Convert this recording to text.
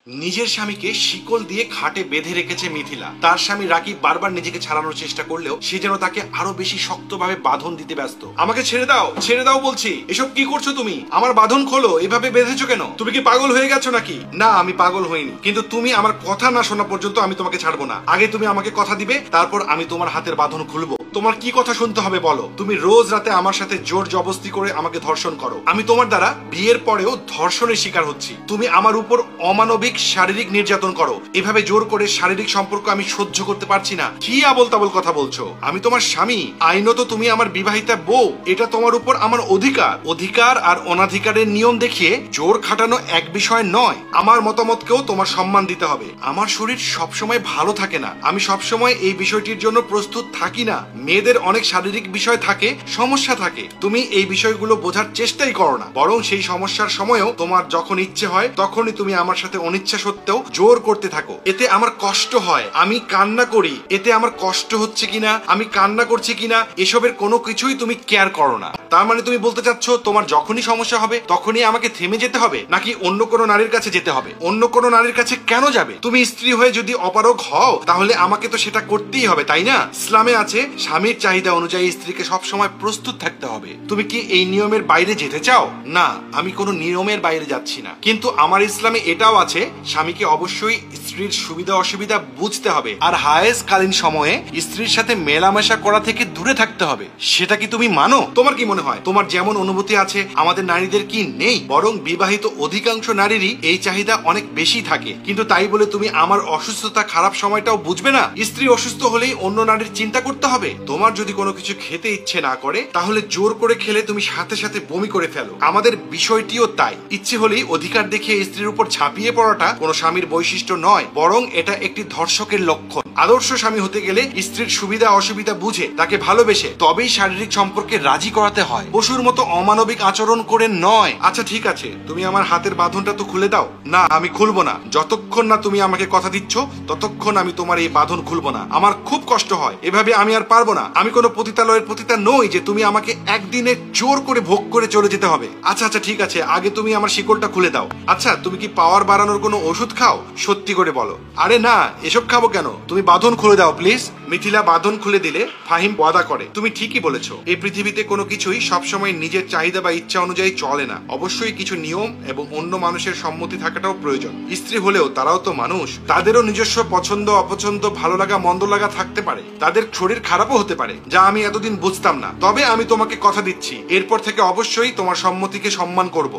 নিজের স্বামীকে শিকল দিয়ে খাটে বেঁধে রেখেছে মিথিলা। তার স্বামী রাকিব বারবার নিজেকে ছাড়ানোর চেষ্টা করলেও সে যেন তাকে আরো বেশি শক্তভাবে বাঁধন দিতে ব্যস্ত। আমাকে ছেড়ে দাও বলছি। এসব কি করছো তুমি? আমার বাঁধন খোলো, এভাবে বেঁধেছো কেন? তুমি কি পাগল হয়ে গেছো নাকি? না, আমি পাগল হইনি, কিন্তু তুমি আমার কথা না শোনা পর্যন্ত আমি তোমাকে ছাড়বো না। আগে তুমি আমাকে কথা দিবে, তারপর আমি তোমার হাতের বাঁধন খুলবো। তোমার কি কথা শুনতে হবে বলো? তুমি রোজ রাতে আমার সাথে জোর জবরদস্তি করে আমাকে ধর্ষণ করো। আমি তোমার দ্বারা বিয়ের পরেও ধর্ষণের শিকার হচ্ছি। তুমি আমার উপর অমানবিক শারীরিক নির্যাতন করো। এভাবে জোর করে শারীরিক সম্পর্ক আমি সহ্য করতে পারছি না। কি আবোল তাবোল কথা বলছো? আমি তোমার স্বামী, আইনত তুমি আমার বিবাহিতা বউ। এটা তোমার উপর আমার অধিকার আর অনাধিকারের নিয়ম দেখিয়ে জোর খাটানো এক বিষয় নয়। আমার মতামতকেও তোমার সম্মান দিতে হবে। আমার শরীর সবসময় ভালো থাকে না, আমি সবসময় এই বিষয়টির জন্য প্রস্তুত থাকি না। মেয়েদের অনেক শারীরিক বিষয় থাকে, সমস্যা থাকে। তুমি এই বিষয়গুলো বোঝার চেষ্টাই করো না, বরং সেই সমস্যার সময়ও তোমার যখন ইচ্ছে হয় তখনই তুমি আমার সাথে অনিচ্ছা সত্ত্বেও জোর করতে থাকো। এতে আমার কষ্ট হয়, আমি কান্না করি। এতে আমার কষ্ট হচ্ছে কিনা, আমি কান্না করছি কিনা, এসবের কোনো কিছুই তুমি কেয়ার করো না। তার মানে তুমি বলতে চাচ্ছ তোমার যখনই সমস্যা হবে তখনই আমাকে থেমে যেতে হবে, নাকি অন্য কোনো নারীর কাছে যেতে হবে? অন্য কোনো নারীর কাছে কেন যাবে? তুমি স্ত্রী হয়ে যদি অপারগ হও তাহলে আমাকে তো সেটা করতেই হবে, তাই না? ইসলামে আছে স্বামীর চাহিদা অনুযায়ী স্ত্রীকে সবসময় প্রস্তুত থাকতে হবে। তুমি কি এই নিয়মের বাইরে যেতে চাও? না, আমি কোনো নিয়মের বাইরে যাচ্ছি না, কিন্তু আমার ইসলামে এটাও আছে স্বামীকে অবশ্যই স্ত্রীর সুবিধা অসুবিধা বুঝতে হবে, আর হায়েজকালীন সময়ে স্ত্রীর সাথে মেলামেশা করা থেকে দূরে থাকতে হবে। সেটা কি তুমি মানো? তোমার কি মনে হয় তোমার যেমন অনুভূতি আছে আমাদের নারীদের কি নেই? বরং বিবাহিত অধিকাংশ নারীরই এই চাহিদা অনেক বেশি থাকে, কিন্তু তাই বলে তুমি আমার অসুস্থতা খারাপ সময়টাও বুঝবে না? স্ত্রী অসুস্থ হলেই অন্য নারীর চিন্তা করতে হবে? তোমার যদি কোনো কিছু খেতে ইচ্ছে না করে তাহলে জোর করে খেলে তুমি সাথে সাথে বমি করে ফেলো। আমাদের বিষয়টিও তাই। ইচ্ছে হলেই অধিকার দেখিয়ে স্ত্রীর উপর ঝাঁপিয়ে পড়াটা কোনো স্বামীর বৈশিষ্ট্য নয়, বরং এটা একটি ধর্ষকের লক্ষণ। আদর্শ স্বামী হতে গেলে স্ত্রীর সুবিধা অসুবিধা বুঝে তাকে ভালোবেসে তবেই শারীরিক সম্পর্কে রাজি করাতে হয়, পশুর মতো অমানবিক আচরণ করে নয়। আচ্ছা ঠিক আছে, তুমি আমার হাতের বাঁধনটা তো খুলে দাও। না, আমি খুলবো না। যতক্ষণ না তুমি আমাকে কথা দিচ্ছ ততক্ষণ আমি তোমার এই বাঁধন খুলবো না। আমার খুব কষ্ট হয়, এভাবে আমি আর পারবো না। আমি কোনো পতিতালয়ের পতিতা নই যে তুমি আমাকে একদিনে জোর করে ভোগ করে চলে যেতে হবে। আচ্ছা ঠিক আছে, আগে তুমি আমার শিকলটা খুলে দাও। আচ্ছা, তুমি কি পাওয়ার বাড়ানোর কোনো ওষুধ খাও? সত্যি করে বলো। আরে না, এসব খাবো কেন? তুমি বাঁধন খুলে দাও প্লিজ। মিথিলা বাঁধন খুলে দিলে ফাহিম ওয়াদা করে। তুমি ঠিকই বলেছো, এই পৃথিবীতে কোনো কিছুই সবসময় নিজের চাহিদা বা ইচ্ছা অনুযায়ী চলে না। অবশ্যই কিছু নিয়ম এবং অন্য মানুষের সম্মতি থাকাটাও প্রয়োজন। স্ত্রী হলেও তারাও তো মানুষ, তাদেরও নিজস্ব পছন্দ অপছন্দ, ভালো লাগা মন্দ লাগা থাকতে পারে। তাদের শরীর খারাপও হতে পারে, যা আমি এতদিন বুঝতাম না। তবে আমি তোমাকে কথা দিচ্ছি, এরপর থেকে অবশ্যই তোমার সম্মতিকে সম্মান করব।